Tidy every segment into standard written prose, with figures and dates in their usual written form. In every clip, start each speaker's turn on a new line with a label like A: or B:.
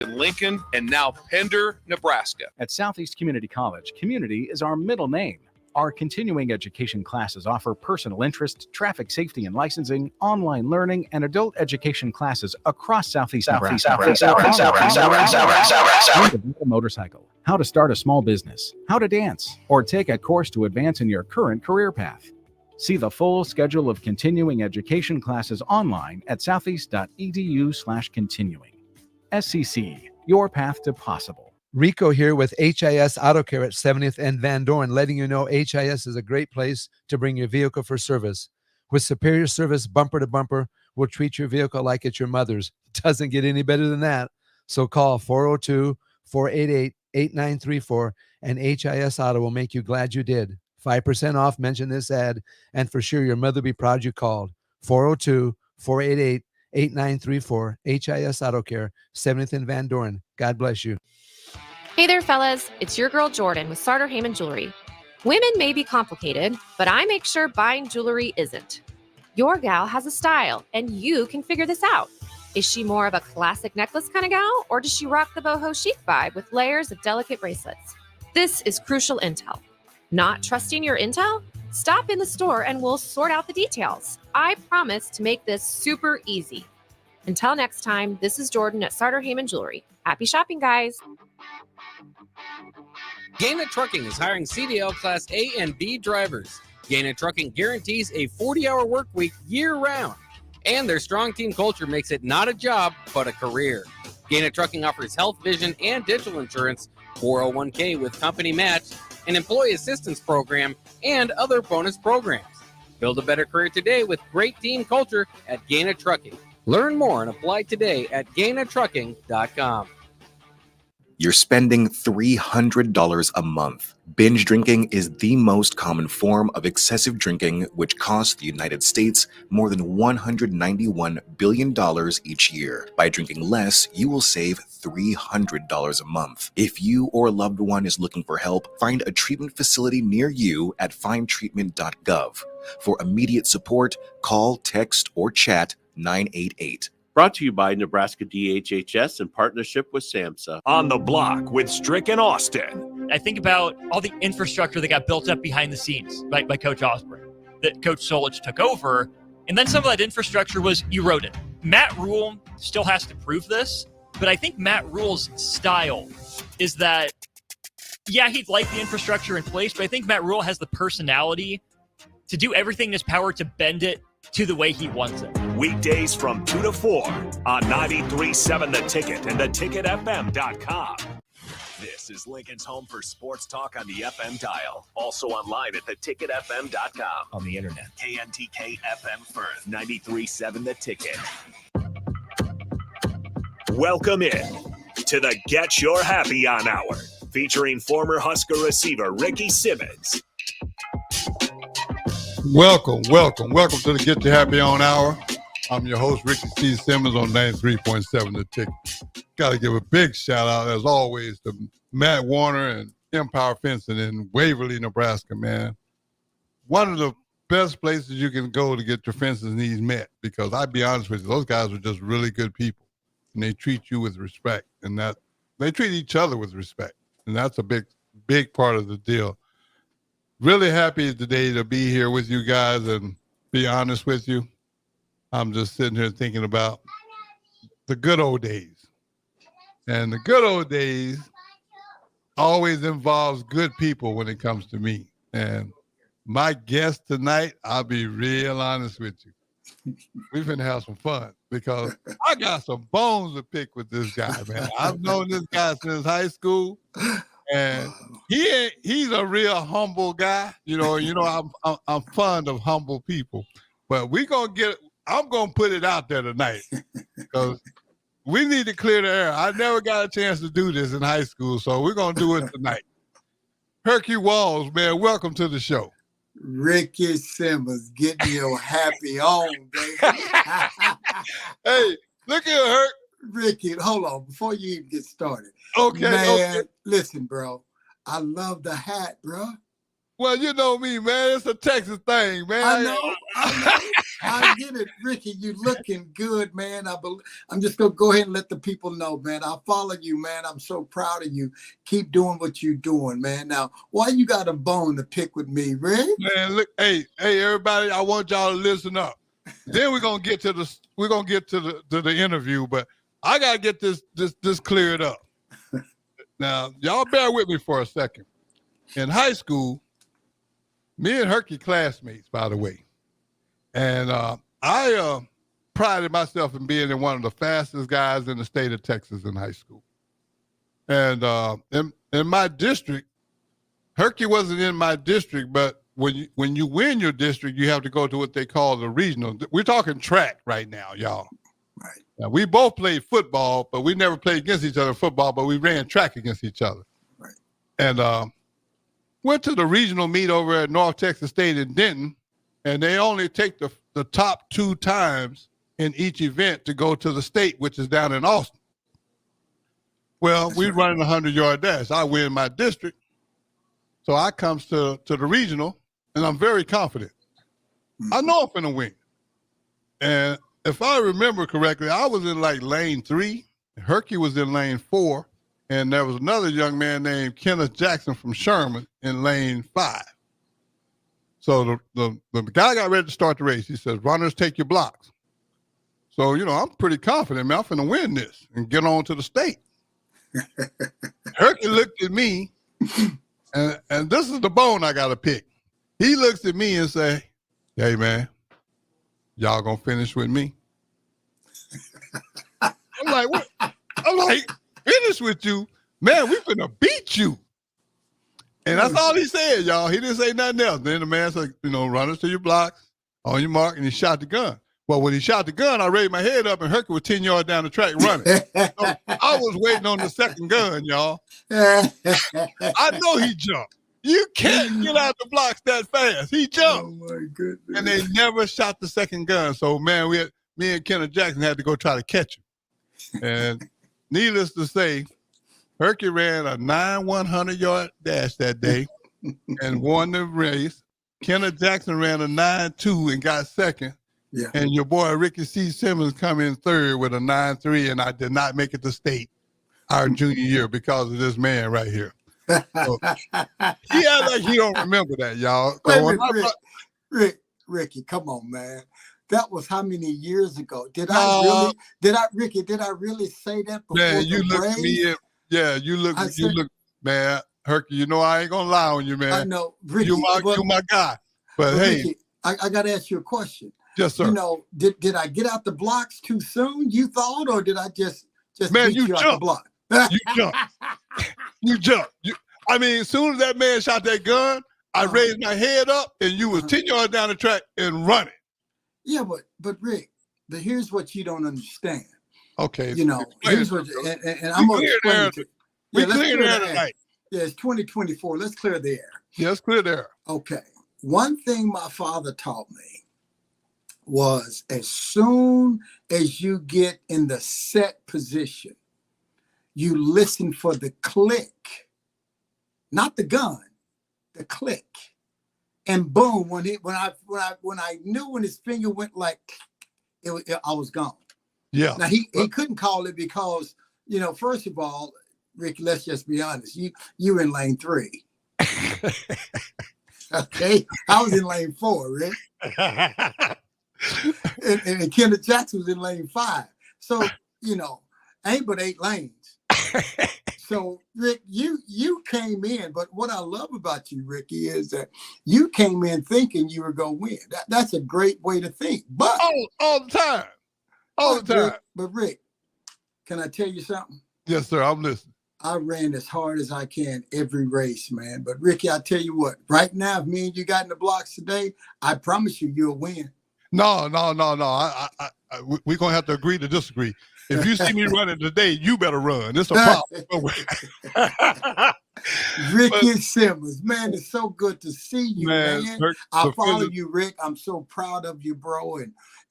A: in Lincoln, and now Pender, Nebraska.
B: At Southeast Community College, community is our middle name. Our continuing education classes offer personal interest, traffic safety and licensing, online learning, and adult education classes across Southeast Nebraska. Motorcycle, how to start a small business, how to dance, or take a course to advance in your current career path. See the full schedule of continuing education classes online at southeast.edu/continuing. SCC, your path to possible.
C: Rico here with HIS Auto Care at 70th and Van Dorn, letting you know HIS is a great place to bring your vehicle for service. With superior service bumper to bumper, we'll treat your vehicle like it's your mother's. Doesn't get any better than that. So call 402-488-8934 and HIS Auto will make you glad you did. 5% off, mention this ad, and for sure your mother will be proud you called. 402-488-8934, HIS Auto Care, 70th and Van Dorn. God bless you.
D: Hey there, fellas. It's your girl, Jordan, with Sartor Heyman Jewelry. Women may be complicated, but I make sure buying jewelry isn't. Your gal has a style, and you can figure this out. Is she more of a classic necklace kind of gal, or does she rock the boho chic vibe with layers of delicate bracelets? This is crucial intel. Not trusting your intel? Stop in the store and we'll sort out the details. I promise to make this super easy. Until next time, this is Jordan at Sartor Heyman Jewelry. Happy shopping, guys.
E: Gaina Trucking is hiring CDL Class A and B drivers. Gaina Trucking guarantees a 40-hour work week year-round. And their strong team culture makes it not a job, but a career. Gaina Trucking offers health, vision, and dental insurance, 401k with company match, an employee assistance program, and other bonus programs. Build a better career today with great team culture at Gaina Trucking. Learn more and apply today at GainaTrucking.com.
F: You're spending $300 a month. Binge drinking is the most common form of excessive drinking, which costs the United States more than $191 billion each year. By drinking less, you will save $300 a month. If you or a loved one is looking for help, find a treatment facility near you at findtreatment.gov. For immediate support, call, text, or chat 988.
G: Brought to you by Nebraska DHHS in partnership with SAMHSA.
H: On the Block with Strick and Austin.
I: I think about all the infrastructure that got built up behind the scenes by Coach Osborne, that Coach Solich took over, and then some of that infrastructure was eroded. Matt Rule still has to prove this, but I think Matt Rule's style is that, yeah, he'd like the infrastructure in place, but I think Matt Rule has the personality to do everything in his power to bend it to the way he wants it.
H: Weekdays from 2 to 4 on 93.7 The Ticket and theticketfm.com. This is Lincoln's home for sports talk on the FM dial. Also online at theticketfm.com.
J: On the internet.
H: KNTK FM Firth, 93.7 The Ticket. Welcome in to the Get Your Happy On Hour, featuring former Husker receiver Ricky Simmons.
K: Welcome to the Get Your Happy On Hour. I'm your host, Ricky C. Simmons on 93.7 The Ticket. Got to give a big shout out, as always, to Matt Warner and Empire Fencing in Waverly, Nebraska, man. One of the best places you can go to get your fencing needs met, because I'd be honest with you, those guys are just really good people, and they treat you with respect, and that they treat each other with respect, and that's a big part of the deal. Really happy today to be here with you guys, and be honest with you, I'm just sitting here thinking about the good old days. And the good old days always involves good people when it comes to me. And my guest tonight, I'll be real honest with you. We're going to have some fun, because I got some bones to pick with this guy, man. I've known this guy since high school. And he's a real humble guy. You know, I'm fond of humble people. But I'm gonna put it out there tonight, because we need to clear the air. I never got a chance to do this in high school, so we're gonna do it tonight. Herkie Walls, man, welcome to the show.
L: Ricky Simmons, getting your happy on, baby.
K: Hey, look at Herc.
L: Ricky, hold on, before you even get started.
K: Okay,
L: man,
K: okay.
L: Listen, bro, I love the hat, bro.
K: Well, you know me, man. It's a Texas thing, man.
L: I know. I get it, Ricky. You looking good, man. I'm just gonna go ahead and let the people know, man. I follow you, man. I'm so proud of you. Keep doing what you're doing, man. Now, why you got a bone to pick with me, Rick?
K: Man, look, hey, everybody, I want y'all to listen up. Then we're gonna get to the interview, but I gotta get this cleared up. Now, y'all bear with me for a second. In high school, me and Herkie classmates, by the way. And I prided myself in being one of the fastest guys in the state of Texas in high school. And in my district, Herkie wasn't in my district, but when you win your district, you have to go to what they call the regional. We're talking track right now, y'all.
L: Right.
K: Now, we both played football, but we never played against each other in football, but we ran track against each other.
L: Right.
K: And went to the regional meet over at North Texas State in Denton, and they only take the top 2 times in each event to go to the state, which is down in Austin. Well, we're running a 100-yard dash. I win my district. So I comes to the regional, and I'm very confident. I know I'm going to win. And if I remember correctly, I was in like lane 3. Herkie was in lane 4. And there was another young man named Kenneth Jackson from Sherman in lane 5. So the guy got ready to start the race. He says, runners, take your blocks. So, I'm pretty confident, man. I'm going to win this and get on to the state. Herkie looked at me, and this is the bone I got to pick. He looks at me and say, hey, man, y'all going to finish with me? I'm like, what? I'm like, finish with you? Man, we finna beat you. And that's all he said, y'all. He didn't say nothing else. Then the man said, runners to your blocks, on your mark, and he shot the gun. Well, when he shot the gun, I raised my head up, and Herkie was 10 yards down the track running. So I was waiting on the second gun, y'all. I know he jumped. You can't get out the blocks that fast. He jumped.
L: Oh, my goodness.
K: And they never shot the second gun. So, man, me and Kenneth Jackson had to go try to catch him. And needless to say, Herkie ran a 100-yard dash that day and won the race. Kenneth Jackson ran a 9.2 and got second.
L: Yeah.
K: And your boy Ricky C. Simmons come in third with a 9.3, and I did not make it to state our junior year because of this man right here. So, he act like he don't remember that, y'all.
L: Ricky, come on, man. That was how many years ago? Did I really say that before?
K: Man, you look at me. You look, man. Herkie, I ain't gonna lie on you, man.
L: I know, Ricky,
K: you my guy. But hey,
L: Ricky, I got to ask you a question.
K: Yes, sir.
L: Did I get out the blocks too soon? You thought, or did I just
K: man,
L: beat you out the block?
K: You jumped. You jumped. I mean, as soon as that man shot that gun, I raised my head up, and you was 10 yards down the track and running.
L: Yeah, but Rick, here's what you don't understand.
K: Okay.
L: Here's what, and I'm going to explain it to you.
K: We clear the air tonight.
L: Yeah, it's 2024. Let's clear the air.
K: Yeah, let's clear the air.
L: Okay. One thing my father taught me was as soon as you get in the set position, you listen for the click, not the gun, the click. And boom, when I knew when his finger went like, I was gone.
K: Yeah.
L: Now he couldn't call it because, first of all, Rick, let's just be honest. You in lane 3. Okay. I was in lane 4, Rick. and Kenneth Jackson was in lane 5. So, ain't but 8 lanes. So, Rick, you came in, but what I love about you, Ricky, is that you came in thinking you were going to win. That's a great way to think. But
K: all the time. All the time.
L: Rick, can I tell you something?
K: Yes, sir. I'm listening.
L: I ran as hard as I can every race, man. But, Ricky, I tell you what, right now, if me and you got in the blocks today, I promise you'll win.
K: No. We're going to have to agree to disagree. If you see me running today, you better run. It's a problem.
L: Ricky Simmons, man, it's so good to see you, man. I follow you, Rick. I'm so proud of you, bro.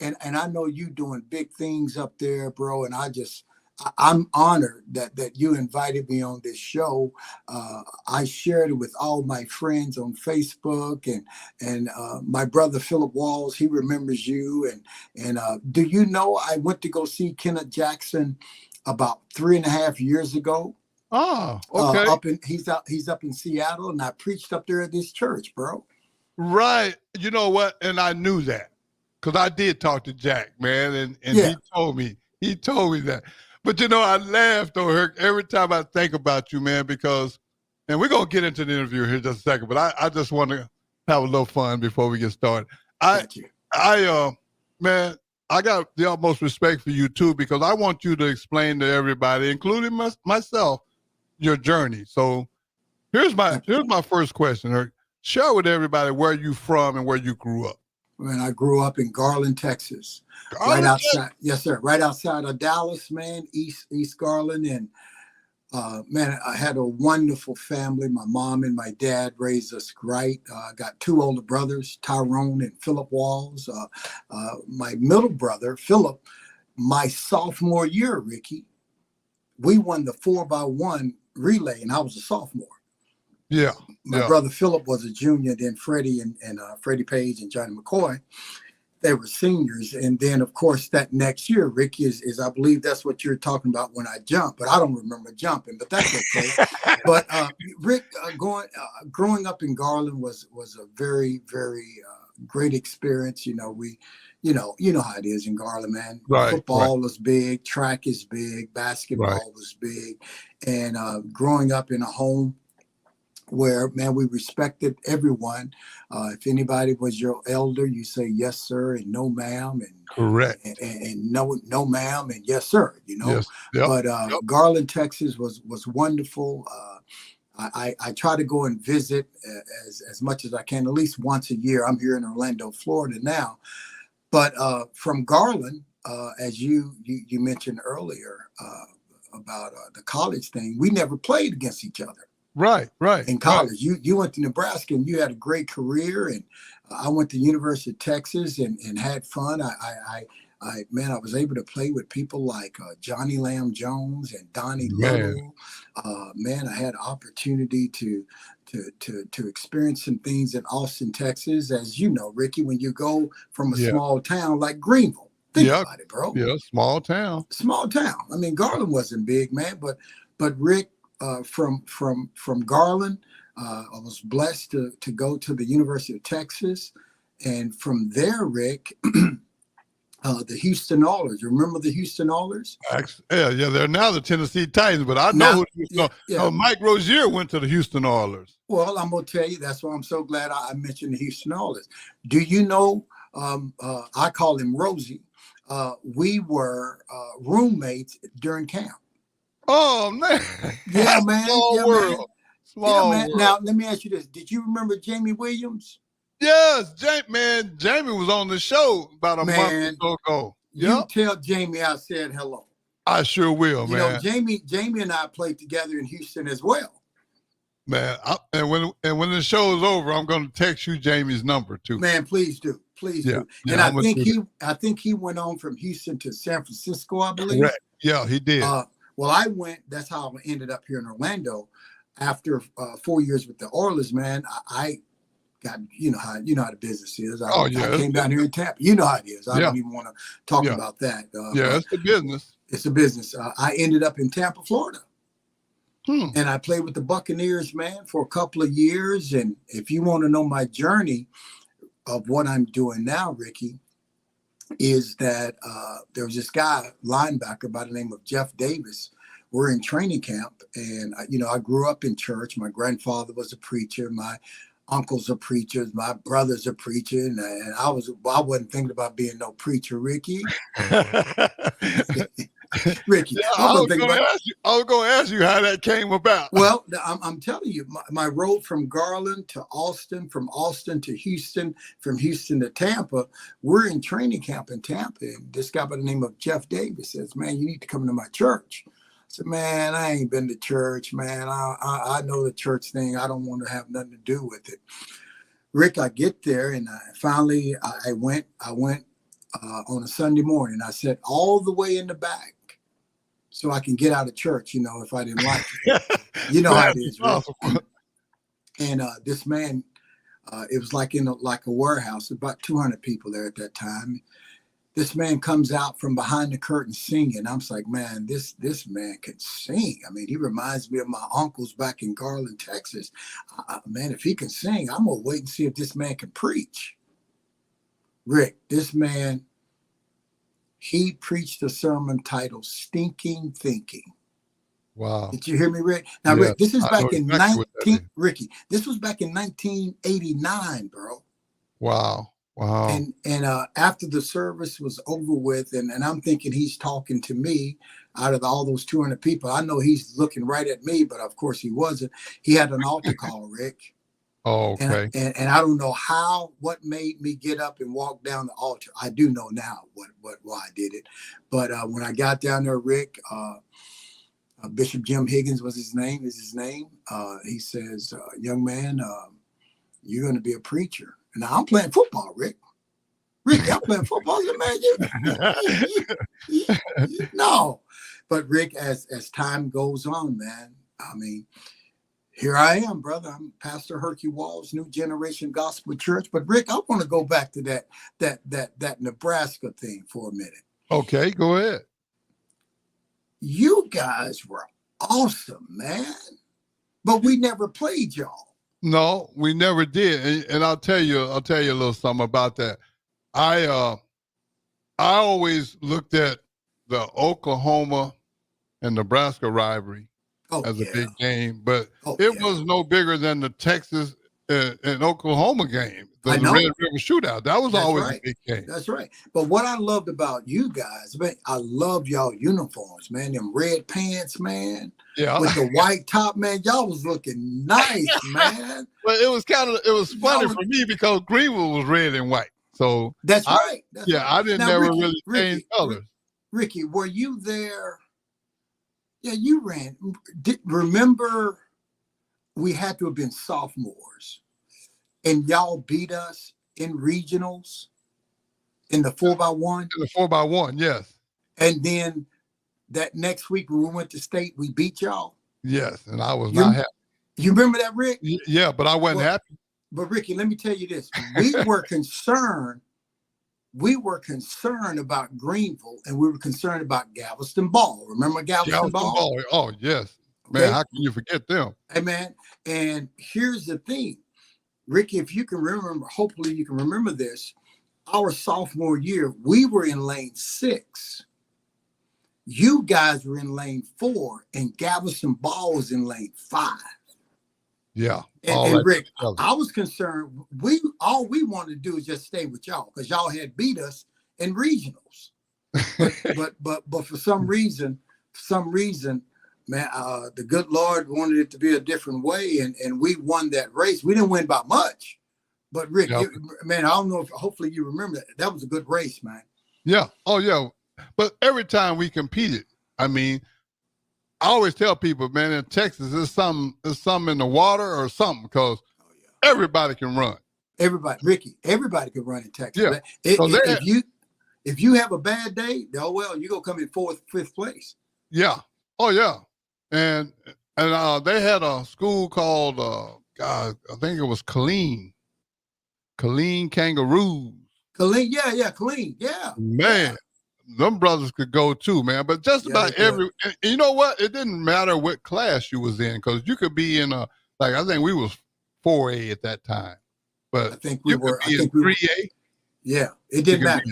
L: And I know you doing big things up there, bro. And I'm honored that you invited me on this show. I shared it with all my friends on Facebook, and my brother Philip Walls, he remembers you. And do you know I went to go see Kenneth Jackson about 3.5 years ago?
K: Oh, okay.
L: He's up in Seattle, and I preached up there at this church, bro.
K: Right. You know what? And I knew that because I did talk to Jack, man, and
L: Yeah.
K: he told me that. But you know, I laughed on her every time I think about you, man, because, and we're gonna get into the interview here in just a second, but I just want to have a little fun before we get started. Man, I got the utmost respect for you too, because I want you to explain to everybody, including myself, your journey. So here's my first question, Herc. Share with everybody where you from and where you grew up.
L: Man, I grew up in Garland, Texas.
K: Garland,
L: right outside, yes, sir. Right outside of Dallas, man, East Garland. And man, I had a wonderful family. My mom and my dad raised us right. I got 2 older brothers, Tyrone and Philip Walls. My middle brother, Philip, my sophomore year, Ricky, we won the 4x1 relay, and I was a sophomore.
K: Yeah.
L: My brother Philip was a junior, then Freddie and Freddie Page and Johnny McCoy, they were seniors. And then, of course, that next year, Ricky, is I believe that's what you're talking about when I jumped, but I don't remember jumping, but that's okay. But Rick, growing up in Garland was a very, very great experience. You know, you know how it is in Garland, man.
K: Right,
L: Football is big, track is big, basketball was big. And growing up in a home where, man, we respected everyone. If anybody was your elder, you say yes, sir, and no, ma'am, and
K: correct,
L: and no, ma'am, and yes, sir. You know,
K: yes. Yep.
L: But Garland, Texas, was wonderful. I try to go and visit as much as I can, at least once a year. I'm here in Orlando, Florida now, but from Garland, as you mentioned earlier about the college thing, we never played against each other.
K: Right.
L: In college, you went to Nebraska and you had a great career, and I went to University of Texas and had fun. I was able to play with people like Johnny Lamb Jones and Donnie Little. Man, I had opportunity to experience some things in Austin, Texas. As you know, Ricky, when you go from a small town like Greenville, think about it, bro.
K: Yeah, small town.
L: Small town. I mean, Garland wasn't big, man, but Rick. From Garland, I was blessed to go to the University of Texas, and from there, Rick, the Houston Oilers. Remember the Houston Oilers?
K: Yeah, they're now the Tennessee Titans, but I know Mike Rozier went to the Houston Oilers.
L: Well, I'm gonna tell you, that's why I'm so glad I mentioned the Houston Oilers. Do you know? I call him Rosie. We were roommates during camp.
K: Oh man!
L: Yeah, man.
K: Small world. Small world.
L: Now let me ask you this: did you remember Jamie Williams?
K: Yes, Jamie was on the show about a month or so ago.
L: You tell Jamie I said hello.
K: I sure will, man.
L: You know, Jamie and I played together in Houston as well.
K: Man, and when the show is over, I'm going to text you Jamie's number too.
L: Man, please do. And I think he went on from Houston to San Francisco, I believe.
K: Correct. Yeah, he did.
L: Well, I went. That's how I ended up here in Orlando. After 4 years with the Oilers, man, I got you know how the business is. I came down here in Tampa. You know how it is. I don't even want to talk about that.
K: It's the business.
L: It's a business. I ended up in Tampa, Florida, and I played with the Buccaneers, man, for a couple of years. And if you want to know my journey of what I'm doing now, Ricky, is that there was this guy, linebacker by the name of Jeff Davis. We're in training camp, and I grew up in church. My grandfather was a preacher. My uncles are preachers. My brother's a preacher, and I wasn't thinking about being no preacher, Ricky. Ricky,
K: I was going to ask you how that came about.
L: Well, I'm telling you, my road from Garland to Austin, from Austin to Houston, from Houston to Tampa, we're in training camp in Tampa. And this guy by the name of Jeff Davis says, man, you need to come to my church. I said, man, I ain't been to church, man. I know the church thing. I don't want to have nothing to do with it. Rick, I get there, and finally I went on a Sunday morning. I sat all the way in the back. so I can get out of church, if I didn't like it. You know how it is, Rick. And this man, it was like in a warehouse, about 200 people there at that time. This man comes out from behind the curtain singing. I'm like, man, this man can sing. I mean, he reminds me of my uncles back in Garland, Texas. Man, if he can sing, I'm going to wait and see if this man can preach. Rick, this man, he preached a sermon titled Stinking Thinking.
K: Wow.
L: Did you hear me, Rick? Now,
K: Yeah,
L: Rick, this is back in
K: Ricky,
L: this was back in 1989, bro.
K: Wow. Wow.
L: And after the service was over with, and I'm thinking he's talking to me out of all those 200 people. I know he's looking right at me, but of course he wasn't. He had an altar call, Rick.
K: Oh, okay.
L: And I don't know what made me get up and walk down the altar. I do know now why I did it. But when I got down there, Rick, Bishop Jim Higgins is his name. He says, young man, you're going to be a preacher. And now I'm playing football, Rick. Rick, I'm playing football. No. But Rick, as time goes on, man, I mean, here I am, brother. I'm Pastor Herkie Walls, New Generation Gospel Church. But Rick, I want to go back to that Nebraska thing for a minute.
K: Okay, go ahead.
L: You guys were awesome, man. But we never played y'all.
K: No, we never did. And I'll tell you a little something about that. I always looked at the Oklahoma and Nebraska rivalry as a big game, but it was no bigger than the Texas and Oklahoma game, the Red River Shootout. That was always a big game.
L: That's right. But what I loved about you guys, man, I loved y'all uniforms, man. Them red pants, man.
K: Yeah.
L: With the white top, man. Y'all was looking nice, man.
K: But it was funny for me because Greenville was red and white. So
L: that's right.
K: I didn't really change colors.
L: Ricky, were you there? Yeah, you ran. Remember, we had to have been sophomores, and y'all beat us in regionals in the 4x1.
K: In the 4x1, yes.
L: And then that next week when we went to state, we beat y'all.
K: Yes, and I was not happy.
L: You remember that, Rick?
K: Yeah, but I wasn't happy.
L: But Ricky, let me tell you this: we were concerned. We were concerned about Greenville, and we were concerned about Galveston Ball. Remember Galveston Ball?
K: Oh, yes. Man, how can you forget them?
L: Hey, man, and here's the thing. Ricky, if you can remember, hopefully you can remember this, our sophomore year, we were in lane 6. You guys were in lane 4, and Galveston Ball was in lane 5.
K: Yeah.
L: And Rick, I was concerned. All we wanted to do is just stay with y'all because y'all had beat us in regionals. but for some reason, man, the good Lord wanted it to be a different way, and we won that race. We didn't win by much, but Rick, man, I don't know if hopefully you remember that. That was a good race, man.
K: Yeah. Oh, yeah. But every time we competed, I mean, I always tell people, man, in Texas, there's something in the water or something because everybody can run.
L: Ricky, everybody can run in Texas.
K: Yeah.
L: If you have a bad day, you're gonna come in 4th, 5th place.
K: Yeah. Oh, yeah. And they had a school called I think it was Killeen Kangaroos.
L: Killeen, Killeen, yeah.
K: Man. Them brothers could go too, man. But just about and you know what? It didn't matter what class you was in because you could be in I think we was 4A at that time. But
L: I think we were
K: in 3A.
L: Yeah, it didn't matter.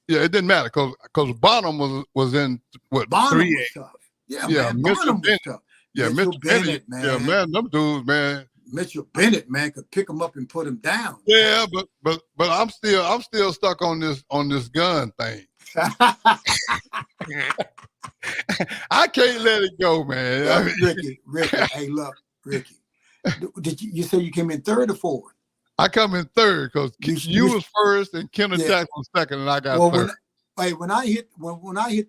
K: Yeah, it didn't matter because Bonham was in what?
L: Bonham
K: 3A.
L: was tough. Yeah, man. Bonham was tough.
K: Yeah, Mitchell Bennett, man. Yeah, man, them dudes, man.
L: Mitchell Bennett, man, could pick them up and put them down.
K: Yeah, but I'm still stuck on this gun thing. I can't let it go, man.
L: Ricky, hey, look, Ricky. Did you say you came in 3rd or 4th?
K: I come in 3rd because you was 1st and Kenneth Jackson was 2nd, and I got 3rd.
L: When I hit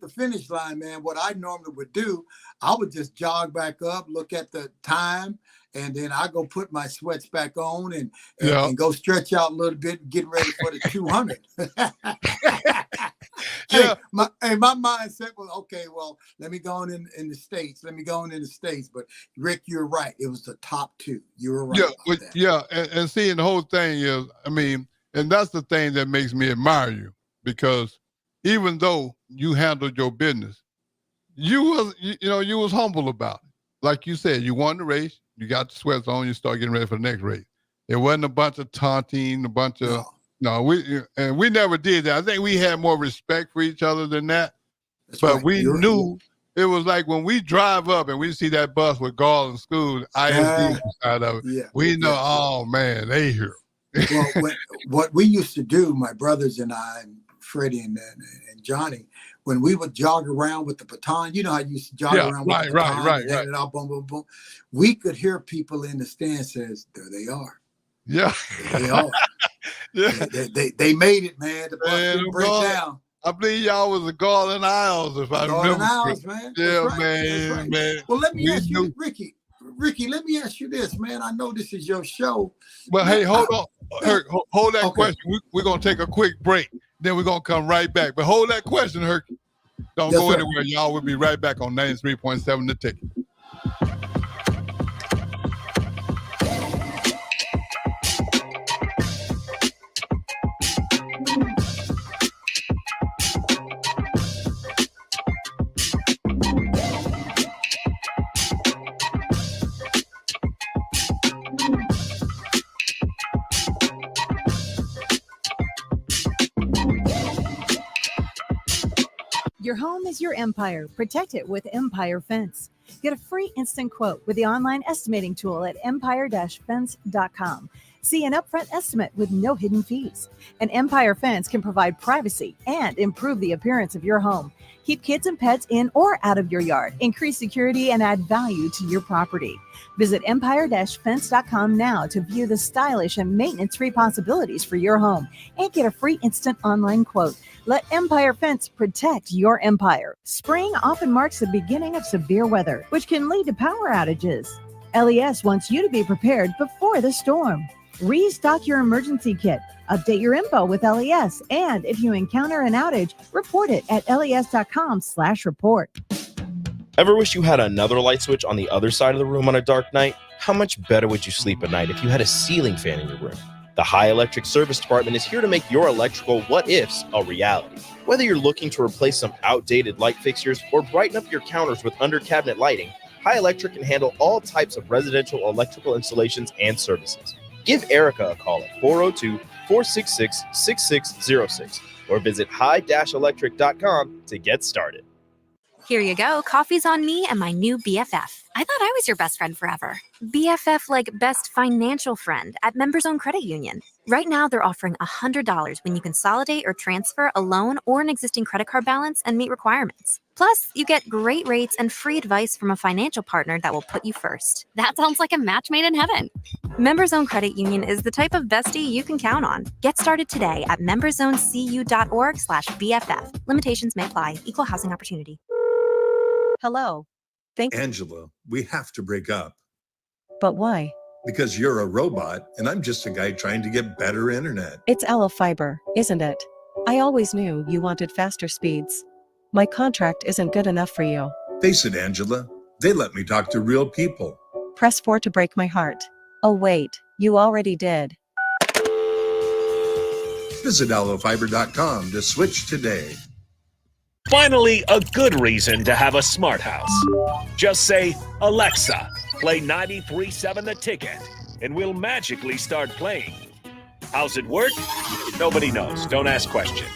L: the finish line, man, what I normally would do, I would just jog back up, look at the time, and then I go put my sweats back on and go stretch out a little bit, get ready for the 200.
K: Yeah.
L: My mindset was, okay, well, let me go on in the States. But Rick, you're right. It was the top two. You were right about that.
K: Yeah. And seeing the whole thing is, I mean, and that's the thing that makes me admire you, because even though you handled your business, you was humble about it. Like you said, you won the race, you got the sweats on, you start getting ready for the next race. It wasn't a bunch of taunting, a bunch of we never did that. I think we had more respect for each other than that.
L: That's
K: but
L: right.
K: we knew it was like when we drive up and we see that bus with Garland School, ISD side of it, we know, oh man, they here.
L: Well, what we used to do, my brothers and I, and Freddie and Johnny, when we would jog around with the baton, you know how you used to jog around with the baton, and hand it out, boom, boom, boom. We could hear people in the stand says, "There they are."
K: Yeah,
L: there they are. They made it, man. The bus didn't break down.
K: I believe y'all was the Garland Isles, if I remember.
L: Garland Isles, man.
K: Yeah,
L: That's right.
K: man, man.
L: Well, let me ask you, Ricky, let me ask you this, man. I know this is your show.
K: Well, hey, hold on. Hold that question. We're going to take a quick break. Then we're going to come right back. But hold that question, Herkie. Don't go anywhere. Y'all will be right back on 93.7 The Ticket.
J: Your home is your empire. Protect it with Empire Fence. Get a free instant quote with the online estimating tool at empire-fence.com. See an upfront estimate with no hidden fees. An Empire Fence can provide privacy and improve the appearance of your home. Keep kids and pets in or out of your yard. Increase security and add value to your property. Visit empire-fence.com now to view the stylish and maintenance-free possibilities for your home and get a free instant online quote. Let Empire Fence protect your empire. Spring often marks the beginning of severe weather, which can lead to power outages. LES wants you to be prepared before the storm. Restock your emergency kit, update your info with LES, and if you encounter an outage, report it at les.com/report.
M: Ever wish you had another light switch on the other side of the room on a dark night? How much better would you sleep at night if you had a ceiling fan in your room? The High Electric Service Department is here to make your electrical what-ifs a reality. Whether you're looking to replace some outdated light fixtures or brighten up your counters with under-cabinet lighting, High Electric can handle all types of residential electrical installations and services. Give Erica a call at 402-466-6606 or visit high-electric.com to get started.
N: Here you go. Coffee's on me and my new BFF. I thought I was your best friend forever. BFF like best financial friend at Members Own Credit Union. Right now, they're offering $100 when you consolidate or transfer a loan or an existing credit card balance and meet requirements. Plus, you get great rates and free advice from a financial partner that will put you first. That sounds like a match made in heaven. Members Own Credit Union is the type of bestie you can count on. Get started today at memberzonecu.org/BFF. Limitations may apply. Equal housing opportunity.
O: Hello.
P: Angela, we have to break up.
O: But why?
P: Because you're a robot and I'm just a guy trying to get better internet.
O: It's Aloe Fiber, isn't it? I always knew you wanted faster speeds. My contract isn't good enough for you.
P: Face it, Angela. They let me talk to real people.
O: Press 4 to break my heart. Oh wait, you already did.
P: Visit aloefiber.com to switch today.
H: Finally, a good reason to have a smart house. Just say, Alexa, play 93.7 The Ticket, and we'll magically start playing. How's it work? Nobody knows. Don't ask questions.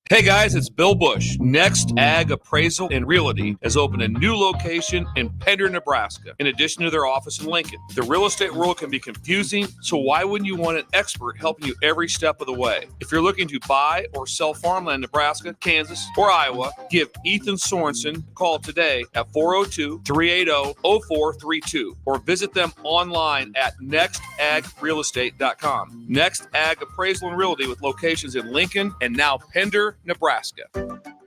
A: Hey guys, it's Bill Bush. Next Ag Appraisal and Realty has opened a new location in Pender, Nebraska, in addition to their office in Lincoln. The real estate world can be confusing, so why wouldn't you want an expert helping you every step of the way? If you're looking to buy or sell farmland in Nebraska, Kansas, or Iowa, give Ethan Sorensen a call today at 402-380-0432 or visit them online at nextagrealestate.com. Next Ag Appraisal and Realty with locations in Lincoln and now Pender, Nebraska.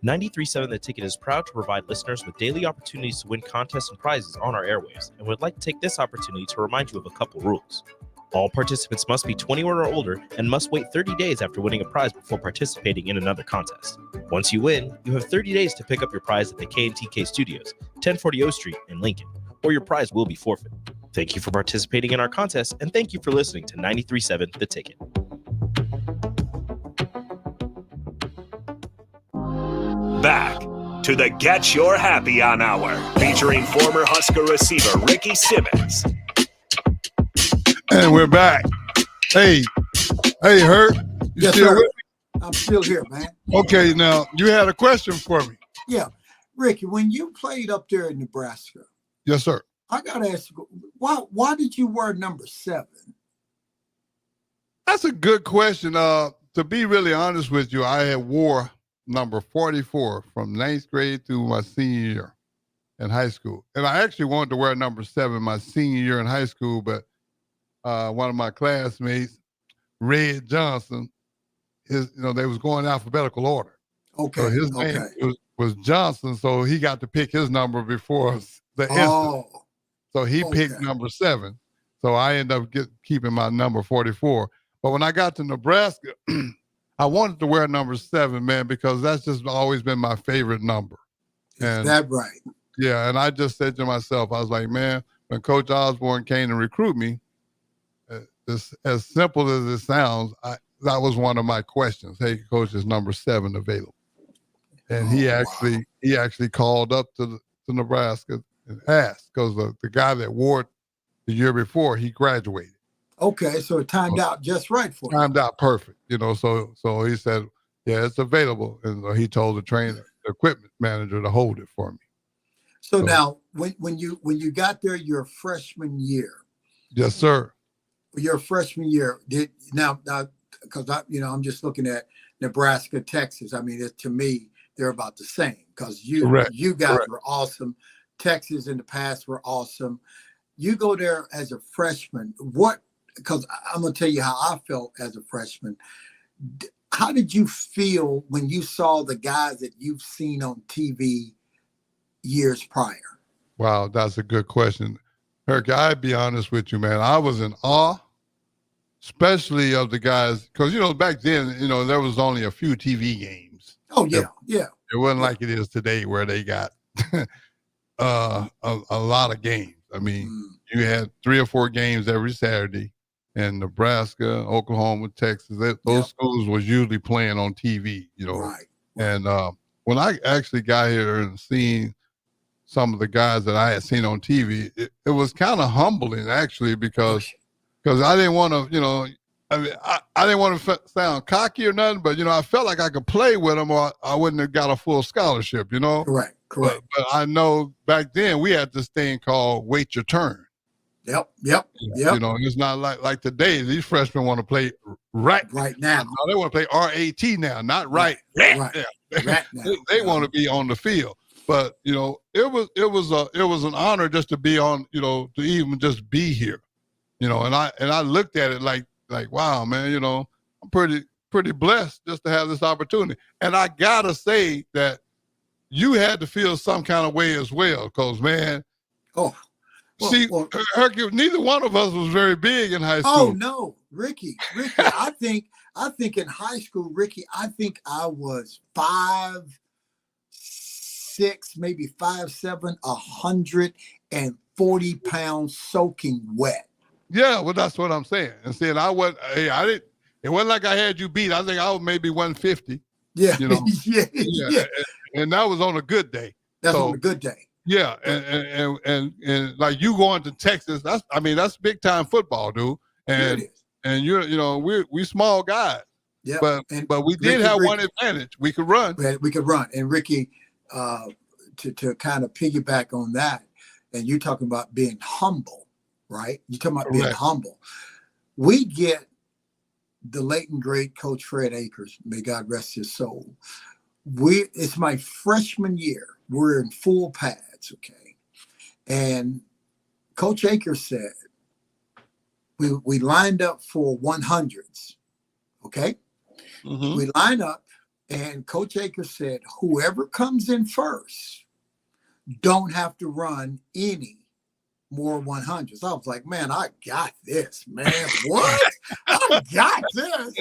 M: 93.7 The Ticket is proud to provide listeners with daily opportunities to win contests and prizes on our airwaves, and would like to take this opportunity to remind you of a couple rules. All participants must be 21 or older and must wait 30 days after winning a prize before participating in another contest. Once you win, you have 30 days to pick up your prize at the K&TK Studios, 1040 O Street in Lincoln, or your prize will be forfeit. Thank you for participating in our contest, and thank you for listening to 93.7 The Ticket.
H: Back to the Get Your Happy On Hour, featuring former Husker receiver Ricky Simmons.
K: And we're back. Hey, Herc, you
L: Yes,
K: still
L: sir.
K: with me?
L: I'm still here, man.
K: Okay, now you had a question for me.
L: Yeah. Ricky, when you played up there in Nebraska,
K: Yes, sir.
L: I gotta ask you, why did you wear number 7?
K: That's a good question. To be really honest with you, I had wore number 44 from 9th grade through my senior year in high school. And I actually wanted to wear number 7 my senior year in high school, but one of my classmates, Red Johnson, they was going alphabetical order.
L: Okay.
K: So his name was Johnson, so he got to pick his number before the instant. So he picked number 7. So I ended up keeping my number 44. But when I got to Nebraska, I wanted to wear number 7, man, because that's just always been my favorite number. And
L: Is that right?
K: Yeah, and I just said to myself, I was like, man, when Coach Osborne came to recruit me, as simple as it sounds, that was one of my questions. Hey, Coach, is number 7 available? And he actually called up to Nebraska and asked, because the guy that wore it the year before, he graduated.
L: Okay, so it timed out just right for you.
K: Timed out perfect, So he said, yeah, it's available, and he told the equipment manager to hold it for me.
L: So now, when you got there your freshman year,
K: yes, sir.
L: Your freshman year, now because I'm just looking at Nebraska, Texas. I mean, to me, they're about the same because you guys were awesome. Texas in the past were awesome. You go there as a freshman. Because I'm going to tell you how I felt as a freshman. How did you feel when you saw the guys that you've seen on TV years prior?
K: Wow, that's a good question. Herc, I'd be honest with you, man. I was in awe, especially of the guys, because, back then, there was only a few TV games.
L: Oh, yeah, yeah.
K: It wasn't like it is today where they got a lot of games. I mean, you had 3 or 4 games every Saturday. And Nebraska, Oklahoma, Texas, those schools was usually playing on TV,
L: Right.
K: And when I actually got here and seen some of the guys that I had seen on TV, it was kind of humbling, actually, because I didn't want to, I didn't want to sound cocky or nothing, but, I felt like I could play with them or I wouldn't have got a full scholarship,
L: Correct.
K: But I know back then we had this thing called wait your turn.
L: Yep.
K: It's not like today. These freshmen want to play right
L: now.
K: No, they want to play RAT now, not right.
L: Right.
K: They want to be on the field. But it was an honor just to be on. To even just be here. And I looked at it like wow, man. I'm pretty blessed just to have this opportunity. And I gotta say that you had to feel some kind of way as well, because man. Herkie, neither one of us was very big in high school.
L: Oh no, Ricky, I think in high school, Ricky, I think I was 5'6", maybe 5'7", 140 pounds soaking wet.
K: Yeah, well, that's what I'm saying. And saying it wasn't like I had you beat. I think I was maybe 150.
L: Yeah,
K: yeah. And that was on a good day.
L: That's on a good day.
K: Yeah, and like you going to Texas, that's big time football, dude. And we small guys.
L: Yeah,
K: but we did have one advantage. We could run.
L: We could run. And Ricky, to kind of piggyback on that, and you're talking about being humble, right? You're talking about being humble. We get the late and great Coach Fred Akers, may God rest his soul. It's my freshman year. We're in full pads, okay? And Coach Akers said, we lined up for 100s, okay? Mm-hmm. We line up, and Coach Akers said, whoever comes in first don't have to run any more 100s. I was like, man, I got this, man. What? I got this.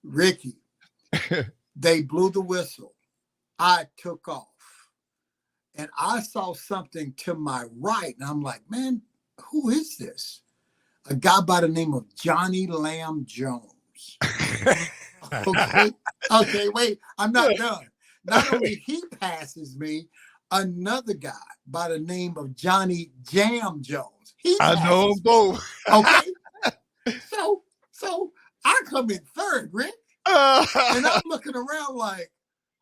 L: Ricky, they blew the whistle. I took off. And I saw something to my right. And I'm like, man, who is this? A guy by the name of Johnny Lamb Jones. Okay, wait, I'm not done. Not only he passes me, another guy by the name of Johnny Jam Jones.
K: I know them both.
L: Okay. So I come in third, Rick. And I'm looking around like,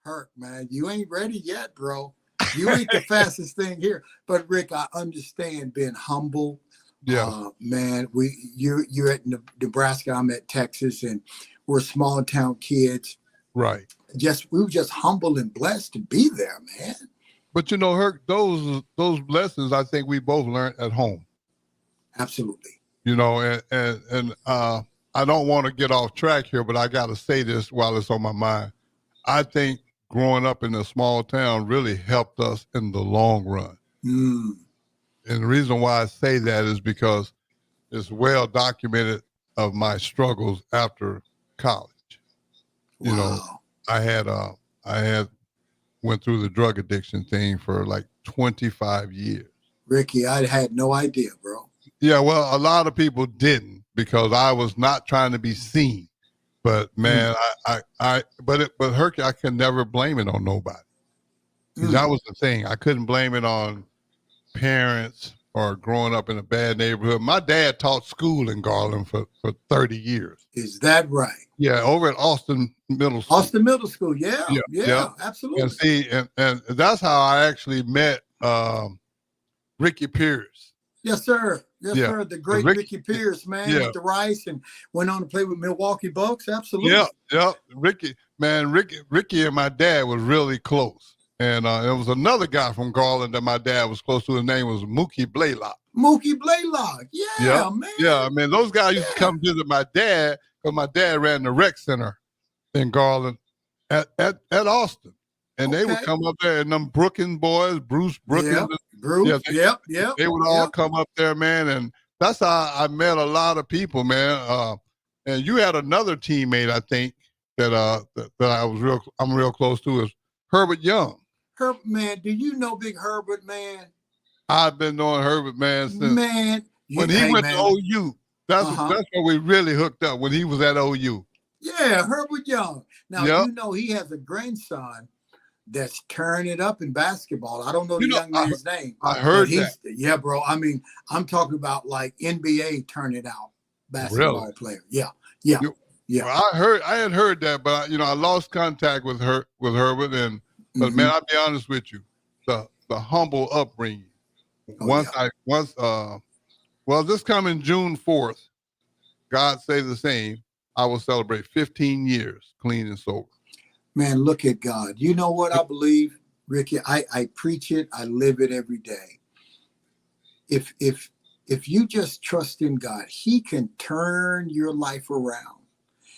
L: Herc, man, you ain't ready yet, bro. You ain't the fastest thing here. But Rick, I understand being humble.
K: Yeah.
L: Man, you're at Nebraska, I'm at Texas, and we're small town kids.
K: Right.
L: We were just humble and blessed to be there, man.
K: But you know, Herc, those lessons I think we both learned at home.
L: Absolutely.
K: You know, and I don't want to get off track here, but I got to say this while it's on my mind. I think growing up in a small town really helped us in the long run. And the reason why I say that is because it's well documented of my struggles after college.
L: Wow.
K: You know, I had went through the drug addiction thing for like 25 years.
L: Ricky, I had no idea, bro.
K: Yeah, well, a lot of people didn't because I was not trying to be seen. But man, but Herky, I can never blame it on nobody. That was the thing. I couldn't blame it on parents or growing up in a bad neighborhood. My dad taught school in Garland for 30 years.
L: Is that right?
K: Yeah, over at Austin Middle School.
L: Austin Middle School, yeah, absolutely.
K: And see, and that's how I actually met Ricky Pierce.
L: Yes, sir. Yes, sir. The great Ricky Pierce, man, with the Rice, and went on to play with Milwaukee Bucks. Absolutely.
K: Yeah. Ricky and my dad was really close. And there was another guy from Garland that my dad was close to. His name was Mookie Blaylock.
L: Mookie Blaylock. Yeah, man.
K: Yeah, man. Those guys used to come visit my dad because my dad ran the rec center in Garland at Austin. And they would come up there, and them Brookins boys, Bruce Brookins.
L: They
K: would all come up there, man. And that's how I met a lot of people, man. And you had another teammate, I think, that I'm real close to is Herbert Young.
L: Herbert, man, do you know Big Herbert, man?
K: I've been knowing Herbert, man, since when he went to OU. That's where we really hooked up, when he was at OU.
L: Yeah, Herbert Young. Now, you know he has a grandson that's tearing it up in basketball. I don't know the young man's name.
K: I heard that.
L: Yeah, bro. I mean, I'm talking about like NBA turn it out basketball player. Yeah.
K: Well, I had heard that, but I lost contact with Herbert, and but man, I'll be honest with you, the humble upbringing. This coming June 4th, God save the same, I will celebrate 15 years clean and sober.
L: Man, look at God. You know what I believe, Ricky? I preach it. I live it every day. If you just trust in God, He can turn your life around.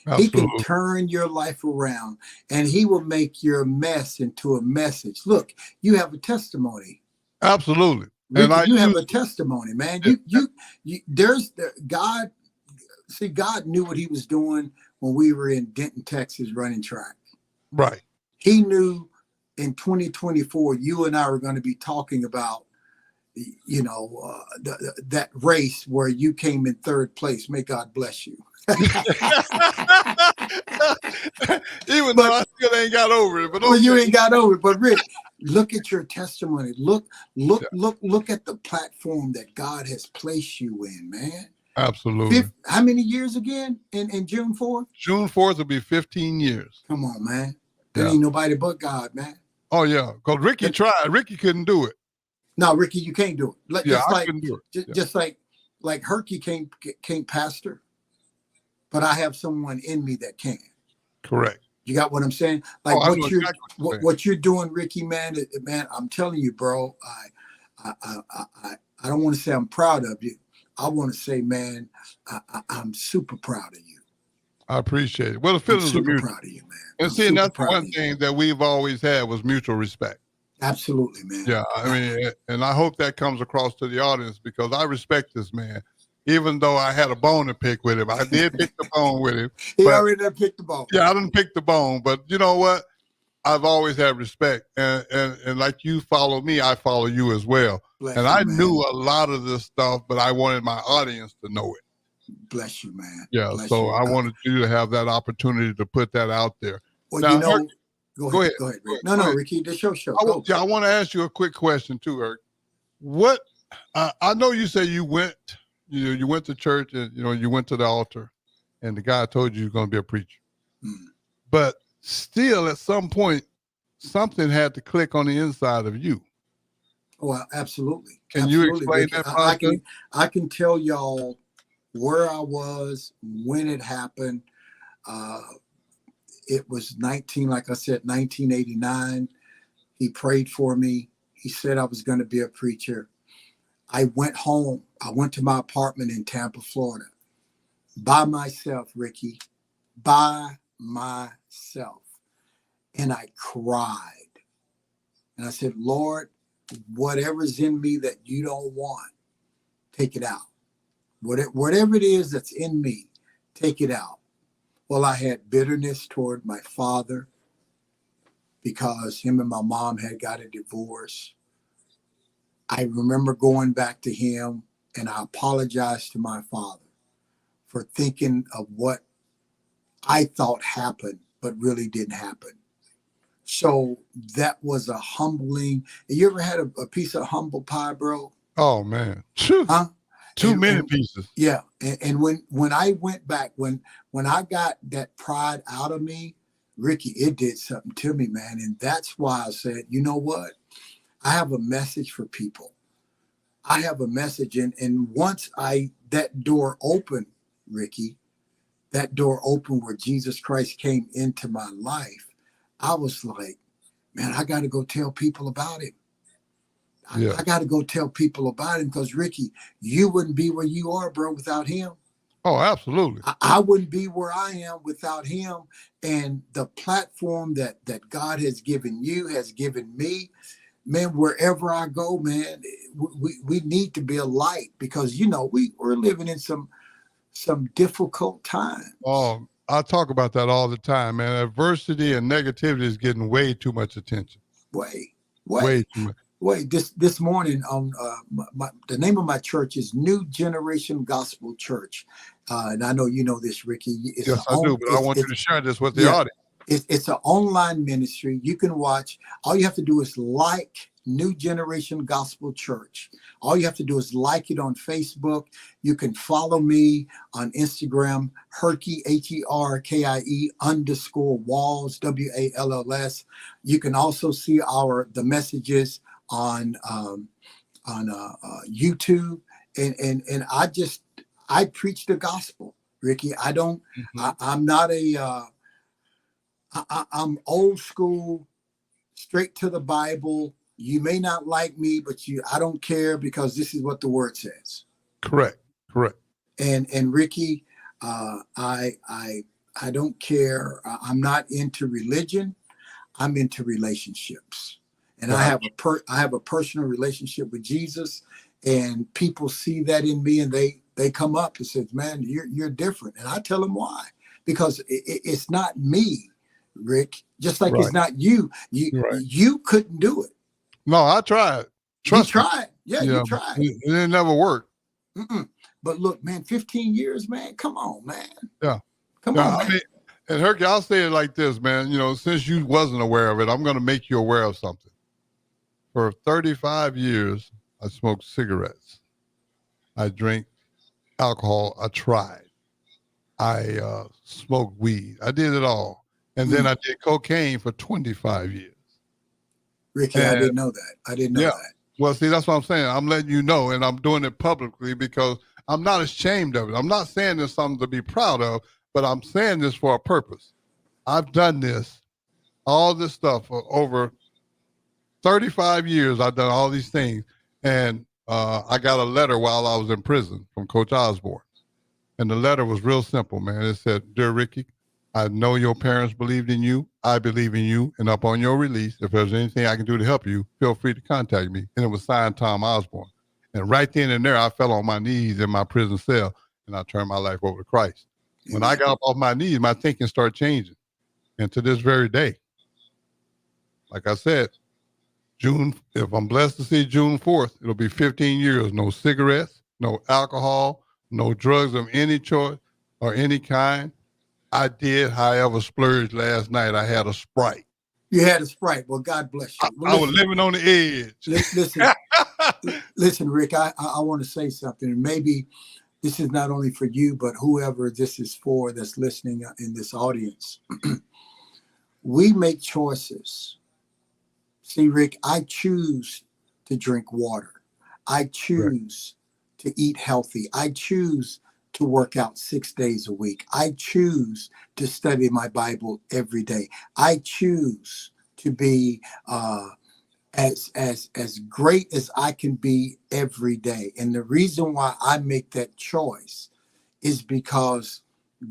L: Absolutely. He can turn your life around, and He will make your mess into a message. Look, you have a testimony.
K: Absolutely.
L: Ricky, and you have a testimony, man. God. See, God knew what He was doing when we were in Denton, Texas, running track.
K: Right.
L: He knew in 2024, you and I were going to be talking about, that race where you came in third place. May God bless you.
K: Even though I still ain't got over it. But
L: well, you ain't got over it. But Rick, look at your testimony. Look at the platform that God has placed you in, man.
K: Absolutely.
L: How many years again in June 4th?
K: June 4th will be 15 years.
L: Come on, man. There ain't nobody but God, man.
K: Oh, yeah. Because Ricky tried. Ricky couldn't do it.
L: No, Ricky, you can't do it.
K: I couldn't do it.
L: Just like Herkie can't pastor, but I have someone in me that can.
K: Correct.
L: You got what I'm saying? Like what you're doing, Ricky, man, I'm telling you, bro, I don't want to say I'm proud of you. I want to say, man, I'm super proud of you.
K: I appreciate it. Well, the feelings are mutual.
L: Proud of you, man.
K: And see, that's one thing that we've always had was mutual respect.
L: Absolutely, man.
K: Yeah, I mean, and I hope that comes across to the audience because I respect this man. Even though I had a bone to pick with him, I did pick the bone with him.
L: He already done picked the bone.
K: Yeah, I didn't pick the bone, but you know what? I've always had respect, and like you follow me, I follow you as well.
L: Bless
K: and
L: you,
K: I
L: man.
K: knew a lot of this stuff, but I wanted my audience to know it.
L: Bless you, man.
K: Yeah,
L: Bless
K: so
L: you.
K: I wanted you to have that opportunity to put that out there.
L: Well,
K: Now,
L: you know,
K: Herc,
L: go ahead, Rick. No, Ricky, this your show. Go.
K: I want to ask you a quick question too, Herc. What I know you say you went to church and you went to the altar, and the guy told you you're going to be a preacher, but still at some point something had to click on the inside of you.
L: Well, absolutely.
K: Can you
L: Absolutely,
K: explain
L: Ricky.
K: that process?
L: I can tell y'all where I was when it happened. It was 1989. He prayed for me. He said I was going to be a preacher. I went home. I went to my apartment in Tampa, Florida, by myself, Ricky, by myself. And I cried. And I said, Lord, whatever's in me that you don't want, take it out. Whatever it is that's in me, take it out. Well, I had bitterness toward my father because him and my mom had got a divorce. I remember going back to him and I apologized to my father for thinking of what I thought happened, but really didn't happen. So that was a humbling. You ever had a piece of humble pie, bro?
K: Oh man, too many pieces.
L: Yeah, and when I went back, when I got that pride out of me, Ricky, it did something to me, man. And that's why I said, you know what? I have a message for people. I have a message, and once that door opened, Ricky, that door opened where Jesus Christ came into my life. I was like, man, I got to go tell people about him. I got to go tell people about him because, Ricky, you wouldn't be where you are, bro, without him.
K: Oh, absolutely.
L: I wouldn't be where I am without him. And the platform that God has given you, has given me, man, wherever I go, man, we need to be a light because, we're living in some difficult times.
K: Oh, I talk about that all the time, man. Adversity and negativity is getting way too much attention.
L: Way
K: too much.
L: Wait, this morning on the name of my church is New Generation Gospel Church, and I know you know this, Ricky.
K: Yes, I do, but I want you to share this with the audience.
L: It's an online ministry. You can watch. All you have to do is like New Generation Gospel Church. All you have to do is like it on Facebook. You can follow me on Instagram, Herkie, HERKIE _Walls, WALLS. You can also see the messages on YouTube, and I preach the gospel, Ricky. I don't. I'm not I'm old school, straight to the Bible. You may not like me, but I don't care because this is what the word says.
K: Correct.
L: And Ricky, I don't care. I'm not into religion. I'm into relationships. And I have a personal relationship with Jesus, and people see that in me, and they come up and say, "Man, you're different." And I tell them why, because it's not me, Rick. Just like it's not you. You couldn't do it.
K: No, I tried. Trust me.
L: You tried. Yeah, you tried.
K: It never worked.
L: But look, man, 15 years, man. Come on, man.
K: Yeah.
L: Come on, man.
K: I mean, and Herkie, I'll say it like this, man. Since you wasn't aware of it, I'm going to make you aware of something. For 35 years, I smoked cigarettes. I drank alcohol. I tried. I smoked weed. I did it all. And then I did cocaine for 25 years.
L: Ricky, I didn't know that. I didn't know that.
K: Well, see, that's what I'm saying. I'm letting you know, and I'm doing it publicly because I'm not ashamed of it. I'm not saying there's something to be proud of, but I'm saying this for a purpose. I've done all this stuff for over 35 years. I've done all these things. And I got a letter while I was in prison from Coach Osborne. And the letter was real simple, man. It said, "Dear Ricky, I know your parents believed in you. I believe in you. And upon your release, if there's anything I can do to help you, feel free to contact me. And it was signed Tom Osborne. And right then and there, I fell on my knees in my prison cell and I turned my life over to Christ. When I got up off my knees, my thinking started changing. And to this very day, like I said, if I'm blessed to see June 4th, it'll be 15 years, no cigarettes, no alcohol, no drugs of any choice or any kind. I did, however, splurge last night. I had a Sprite.
L: You had a Sprite. Well, God bless you. Well,
K: I was living on the edge.
L: Listen, Rick, I want to say something. And maybe this is not only for you, but whoever this is for that's listening in this audience. We make choices. See, Rick, I choose to drink water. I choose to eat healthy. I choose to work out 6 days a week. I choose to study my Bible every day. I choose to be as great as I can be every day. And the reason why I make that choice is because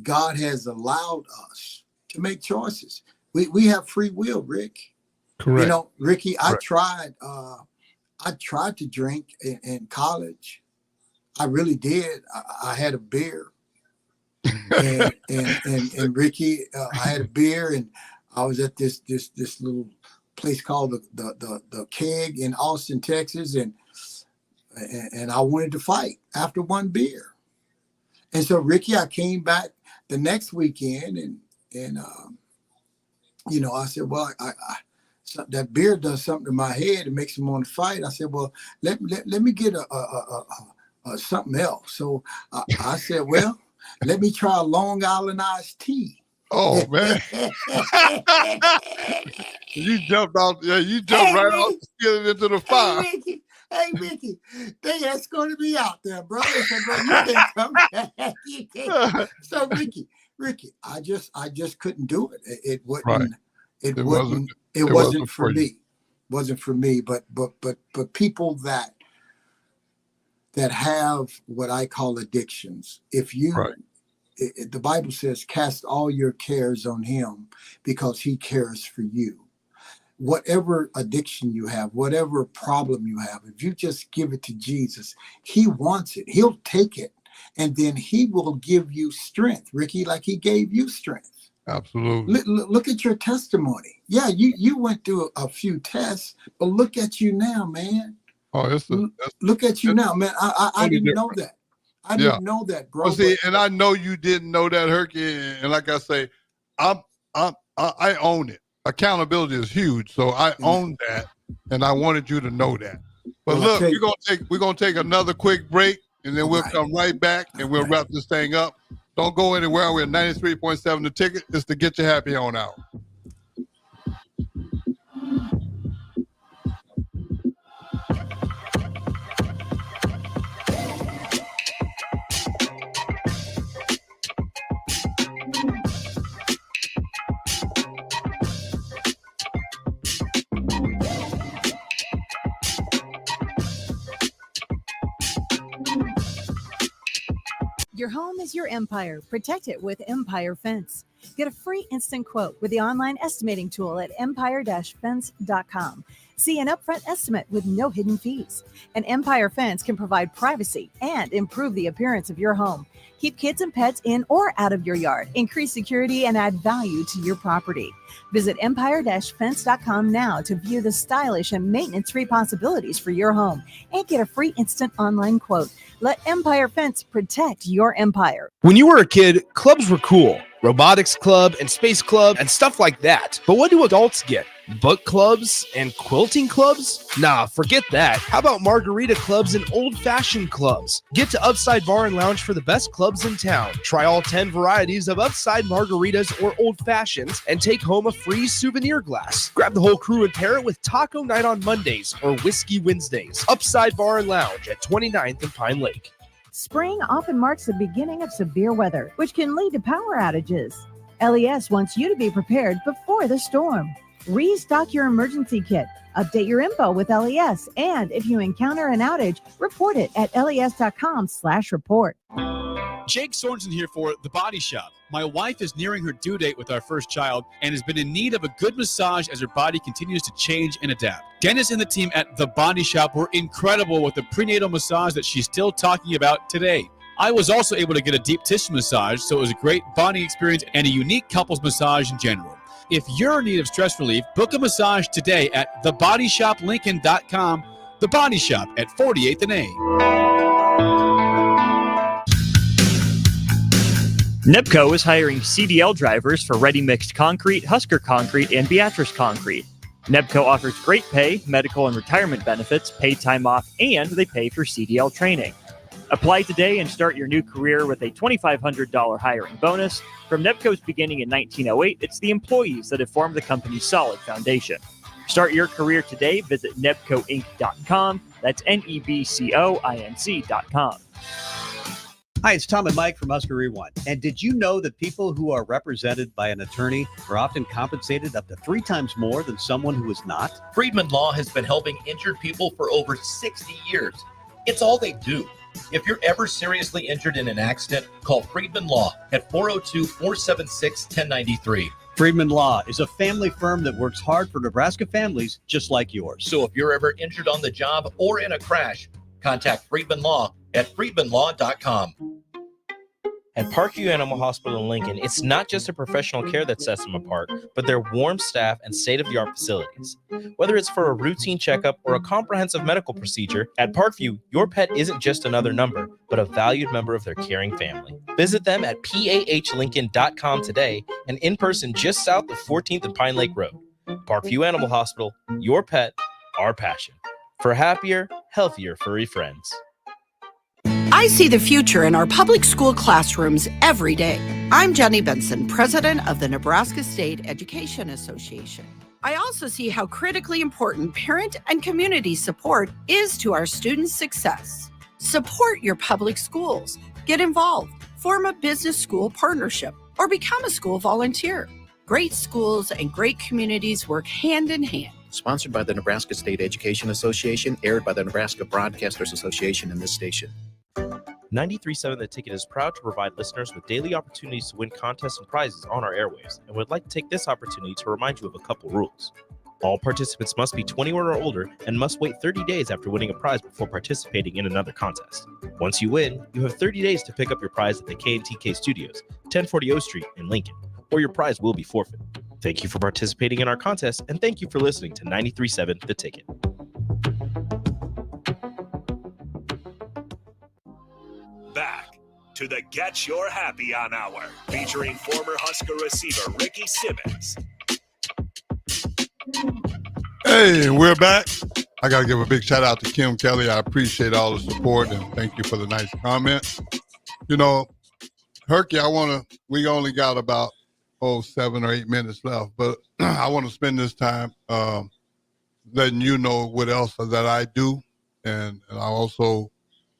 L: God has allowed us to make choices. We have free will, Rick.
K: Correct.
L: You know, Ricky, I tried to drink in college. I really did. I had a beer, and Ricky, I had a beer, and I was at this little place called the Keg in Austin, Texas, and I wanted to fight after one beer, and so Ricky, I came back the next weekend, and you know, I said, well, that beer does something to my head. It makes me want to fight. I said, well, let me get something else. So I said, well, let me try a Long Island iced tea.
K: Oh man. You jumped out. Yeah, you jumped right off the skillet into the fire.
L: Hey, Ricky, they escorted me out there, bro. They said, bro, you can't come back. You can't. So Ricky, I just couldn't do it. It wouldn't.
K: Right.
L: It wasn't for me. Wasn't for me. But people that have what I call addictions. If you, the Bible says, cast all your cares on him because he cares for you. Whatever addiction you have, whatever problem you have, if you just give it to Jesus, he wants it. He'll take it. And then he will give you strength, Ricky, like he gave you strength.
K: Absolutely.
L: Look at your testimony. Yeah, you went through a few tests, but look at you now, man.
K: Oh,
L: look at you now, man. I didn't know that. I didn't know that, bro.
K: Well, see, and I know you didn't know that, Herkie. And like I say, I own it. Accountability is huge, so I own that, and I wanted you to know that. But look, we're gonna take another quick break, and then we'll come right back, and we'll wrap this thing up. Don't go anywhere. We're at 93.7 The Ticket. It's to Get You Happy On Hour.
J: Your home is your empire. Protect it with Empire Fence. Get a free instant quote with the online estimating tool at empire-fence.com. See an upfront estimate with no hidden fees. An Empire Fence can provide privacy and improve the appearance of your home. Keep kids and pets in or out of your yard. Increase security and add value to your property. Visit empire-fence.com now to view the stylish and maintenance-free possibilities for your home and get a free instant online quote. Let Empire Fence protect your empire.
Q: When you were a kid, clubs were cool. Robotics club and space club and stuff like that. But what do adults get? Book clubs and quilting clubs? Nah, forget that. How about margarita clubs and old-fashioned clubs? Get to Upside Bar and Lounge for the best clubs in town. Try all 10 varieties of Upside margaritas or old fashions and take home a free souvenir glass. Grab the whole crew and pair it with taco night on Mondays or whiskey Wednesdays. Upside Bar and Lounge at 29th and Pine Lake.
J: Spring often marks the beginning of severe weather, which can lead to power outages. LES wants you to be prepared before the storm. Restock your emergency kit, update your info with LES, and if you encounter an outage, report it at les.com/report.
R: Jake Sorensen here for The Body Shop. My wife is nearing her due date with our first child and has been in need of a good massage as her body continues to change and adapt. Dennis and the team at The Body Shop were incredible with the prenatal massage that she's still talking about today. I was also able to get a deep tissue massage, so it was a great bonding experience and a unique couples massage in general. If you're in need of stress relief, book a massage today at thebodyshoplincoln.com. The Body Shop at 48th and A.
I: NEPCO is hiring CDL drivers for ready-mixed concrete, Husker Concrete, and Beatrice Concrete. NEPCO offers great pay, medical and retirement benefits, paid time off, and they pay for CDL training. Apply today and start your new career with a $2,500 hiring bonus. From NEPCO's beginning in 1908, it's the employees that have formed the company's solid foundation. Start your career today. Visit nebcoinc.com. That's NEBCOINC.com.
S: Hi, it's Tom and Mike from Husker Rewind. And did you know that people who are represented by an attorney are often compensated up to 3 times more than someone who is not?
T: Friedman Law has been helping injured people for over 60 years. It's all they do. If you're ever seriously injured in an accident, call Friedman Law at 402-476-1093.
S: Friedman Law is a family firm that works hard for Nebraska families just like yours.
T: So if you're ever injured on the job or in a crash, contact Friedman Law at friedmanlaw.com.
M: At Parkview Animal Hospital in Lincoln, it's not just a professional care that sets them apart, but their warm staff and state-of-the-art facilities. Whether it's for a routine checkup or a comprehensive medical procedure, at Parkview, your pet isn't just another number, but a valued member of their caring family. Visit them at pahlincoln.com today and in person just south of 14th and Pine Lake Road. Parkview Animal Hospital, your pet, our passion. For happier, healthier furry friends.
U: I see the future in our public school classrooms every day. I'm Jenny Benson, president of the Nebraska State Education Association. I also see how critically important parent and community support is to our students' success. Support your public schools. Get involved. Form a business school partnership or become a school volunteer. Great schools and great communities work hand in hand.
V: Sponsored by the Nebraska State Education Association, aired by the Nebraska Broadcasters Association and this station.
M: 93.7 The Ticket is proud to provide listeners with daily opportunities to win contests and prizes on our airwaves, and would like to take this opportunity to remind you of a couple rules. All participants must be 21 or older and must wait 30 days after winning a prize before participating in another contest. Once you win, you have 30 days to pick up your prize at the K&TK Studios, 1040 O Street in Lincoln, or your prize will be forfeit. Thank you for participating in our contest, and thank you for listening to 93.7 The Ticket.
H: Back to the Get Your Happy On Hour, featuring former Husker receiver Ricky Simmons.
K: Hey, we're back. I got to give a big shout out to Kim Kelly. I appreciate all the support and thank you for the nice comments. You know, Herkie, we only got about 7 or 8 minutes left, but I want to spend this time letting you know what else that I do. And I also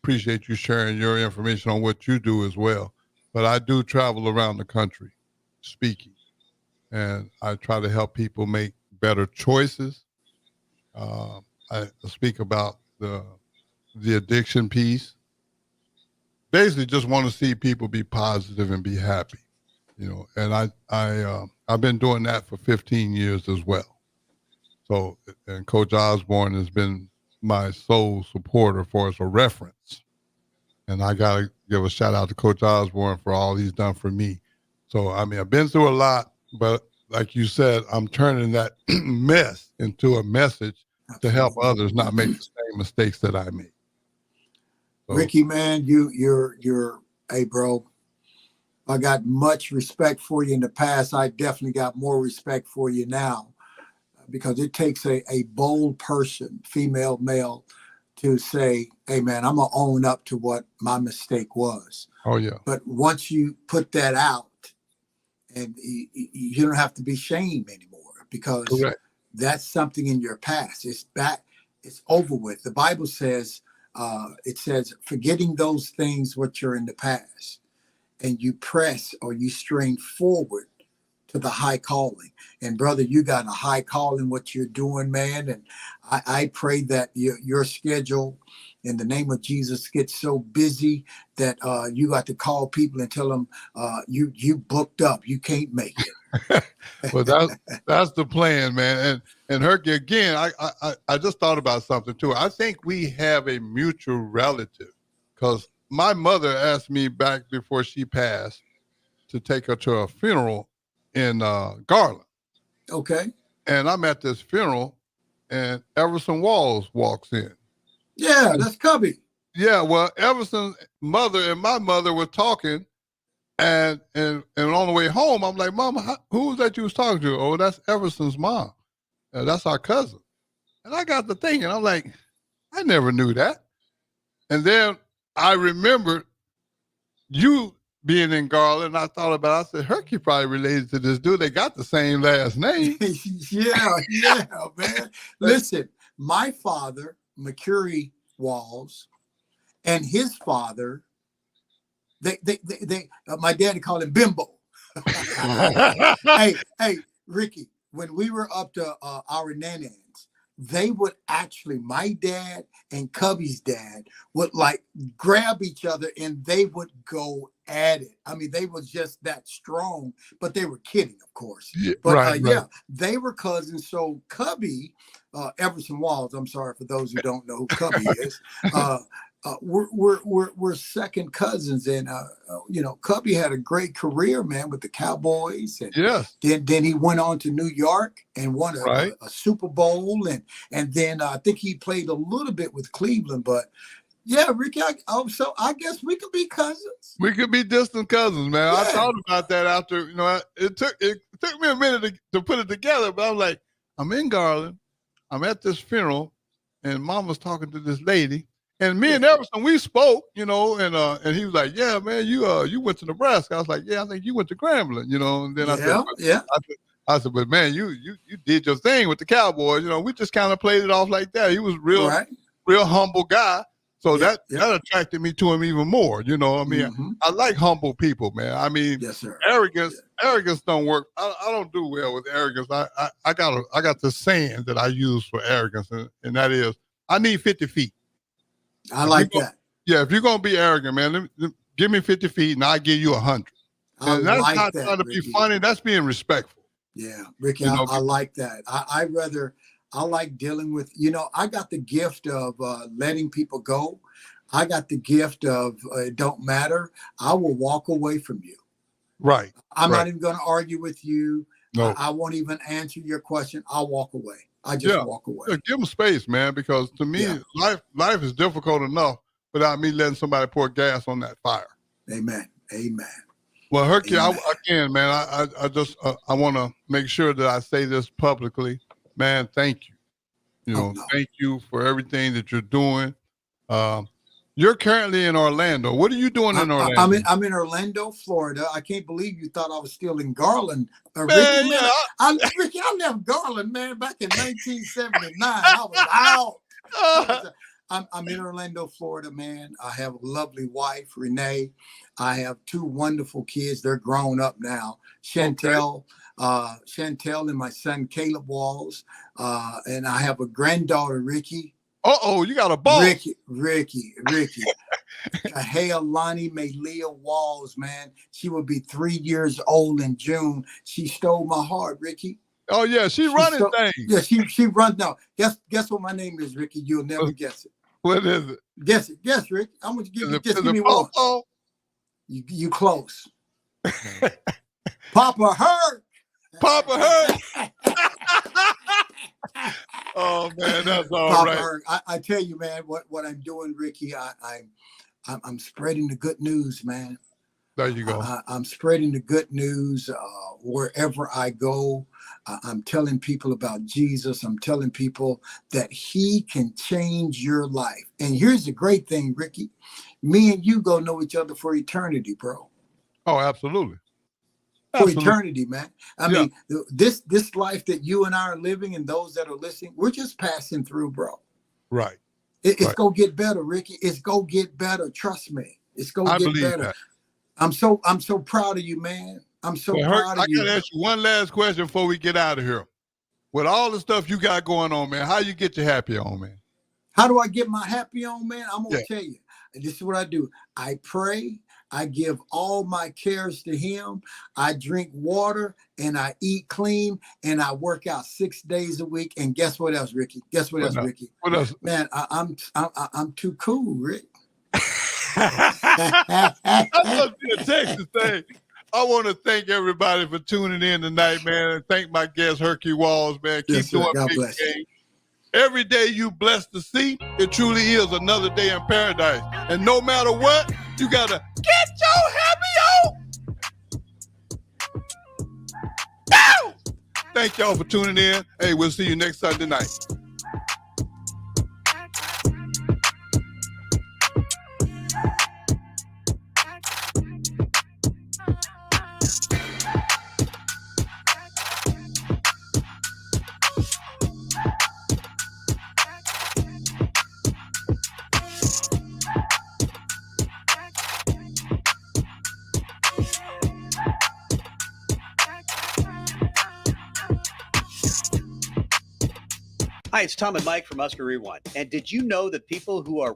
K: appreciate you sharing your information on what you do as well. But I do travel around the country speaking, and I try to help people make better choices. I speak about the addiction piece. Basically, just want to see people be positive and be happy, you know. And I've been doing that for 15 years as well. So, and Coach Osborne has been my sole supporter for as a reference. And I got to give a shout out to Coach Osborne for all he's done for me. So, I mean, I've been through a lot, but like you said, I'm turning that mess into a message to help others not make the same mistakes that I made. So,
L: Ricky, man, you're hey, bro, I got much respect for you in the past. I definitely got more respect for you now, because it takes a bold person, female, male, to say, hey, man, I'm going to own up to what my mistake was.
K: Oh, yeah.
L: But once you put that out, and you don't have to be shamed anymore, because that's something in your past. It's back. It's over with. The Bible says, forgetting those things which are in the past, and you press or you strain forward to the high calling. And brother, you got a high calling what you're doing, man. And I pray that your schedule in the name of Jesus gets so busy that you got to call people and tell them you booked up, you can't make it.
K: Well, that's the plan, man. And Herkie, again, I just thought about something too. I think we have a mutual relative, because my mother asked me back before she passed to take her to a funeral in Garland.
L: Okay.
K: And I'm at this funeral, and Everson Walls walks in.
L: Yeah, that's Cubby.
K: Yeah, well, Everson's mother and my mother were talking, and on the way home, I'm like, Mama, who was that you was talking to? Oh, that's Everson's mom. That's our cousin. And I got to thinking, I'm like, I never knew that. And then I remembered you being in Garland. I thought about it. I said, Herkie probably related to this dude. They got the same last name.
L: yeah, man. Listen, my father, Herkie Walls, and his father, they my daddy called him Bimbo. hey, Ricky, when we were up to our nanans, they would actually, my dad and Cubby's dad would like grab each other and they would go at it. I mean, they was just that strong, but they were kidding, of course. Yeah, but right. Yeah, they were cousins. So Cubby, Everson Walls, I'm sorry for those who don't know who Cubby is. We're second cousins, and Cubby had a great career, man, with the Cowboys, and then he went on to New York and won a Super Bowl, and then I think he played a little bit with Cleveland, but yeah, Ricky, so I guess we could be cousins.
K: We could be distant cousins, man. Yeah. I thought about that after, it took me a minute to put it together, but I was like, I'm in Garland, I'm at this funeral, and Mom was talking to this lady. And me and Everson, we spoke, and he was like, "Yeah, man, you went to Nebraska." I was like, "Yeah, I think you went to Grambling," And then I said, "But man, you did your thing with the Cowboys." We just kind of played it off like that. He was real humble guy, so that attracted me to him even more. I like humble people, man. I mean,
L: yes, sir.
K: Arrogance don't work. I don't do well with arrogance. I got the saying that I use for arrogance, and that is, I need 50 feet.
L: I like that.
K: Yeah, if you're gonna be arrogant, man, give me 50 feet and I'll give you 100. And that's like not trying to be funny. That's being respectful.
L: Yeah, Ricky, I like that. I like dealing with. I got the gift of letting people go. I got the gift of it don't matter. I will walk away from you.
K: Right.
L: I'm not even going to argue with you.
K: No.
L: I won't even answer your question. I'll walk away. I just walk away.
K: Yeah, give them space, man, because to me, life is difficult enough without me letting somebody pour gas on that fire.
L: Amen.
K: Well, Herkie, again, man, I just I want to make sure that I say this publicly, man. Thank you. Thank you for everything that you're doing. You're currently in Orlando. What are you doing in Orlando?
L: I'm in Orlando, Florida. I can't believe you thought I was still in Garland.
K: Man,
L: Ricky, I left Garland, man, back in 1979. I was out. I'm in Orlando, Florida, man. I have a lovely wife, Renee. I have 2 wonderful kids. They're grown up now. Chantel and my son, Caleb Walls. And I have a granddaughter, Ricky.
K: You got a ball.
L: Ricky. Lonnie Malia Walls, man. She will be 3 years old in June. She stole my heart, Ricky.
K: Oh, yeah. She running things.
L: Yeah, she runs now. Guess what my name is, Ricky? You'll never guess it.
K: What is it?
L: Guess it. Guess, Rick. I'm going to give you, just give me one. You close. Papa Herc.
K: Oh man, that's all
L: Papa
K: right.
L: Herc. I tell you, man, what I'm doing, Ricky, I'm spreading the good news, man.
K: There you go.
L: I'm spreading the good news wherever I go. I'm telling people about Jesus. I'm telling people that he can change your life. And here's the great thing, Ricky. Me and you go know each other for eternity, bro.
K: Oh, absolutely.
L: For eternity, man. I mean, this life that you and I are living and those that are listening, we're just passing through, bro.
K: Right.
L: It's going to get better, Ricky. It's going to get better. Trust me. It's going to get better.
K: That.
L: I'm so proud of you, man. I'm so
K: Hey,
L: proud of
K: I
L: you.
K: gotta ask you one last question before we get out of here. With all the stuff you got going on, man, how you get your happy on, man?
L: How do I get my happy on, man? I'm gonna
K: Yeah.
L: tell you. This is what I do. I pray. I give all my cares to him. I drink water and I eat clean and I work out 6 days a week. And guess what else, Ricky? Guess what else, Ricky?
K: What else?
L: Man, I'm too cool, Rick.
K: That must be a Texas thing. I want to thank everybody for tuning in tonight, man. And thank my guest, Herkie Walls, man. Keep
L: Yes, sir.
K: doing
L: God
K: big
L: bless you.
K: things. Every day you blessed to see, it truly is another day in paradise. And no matter what, you got to get your happy on. Ow! Thank y'all for tuning in. Hey, we'll see you next Sunday night.
S: Hi, it's Tom and Mike from Husker Rewind. And did you know that people who are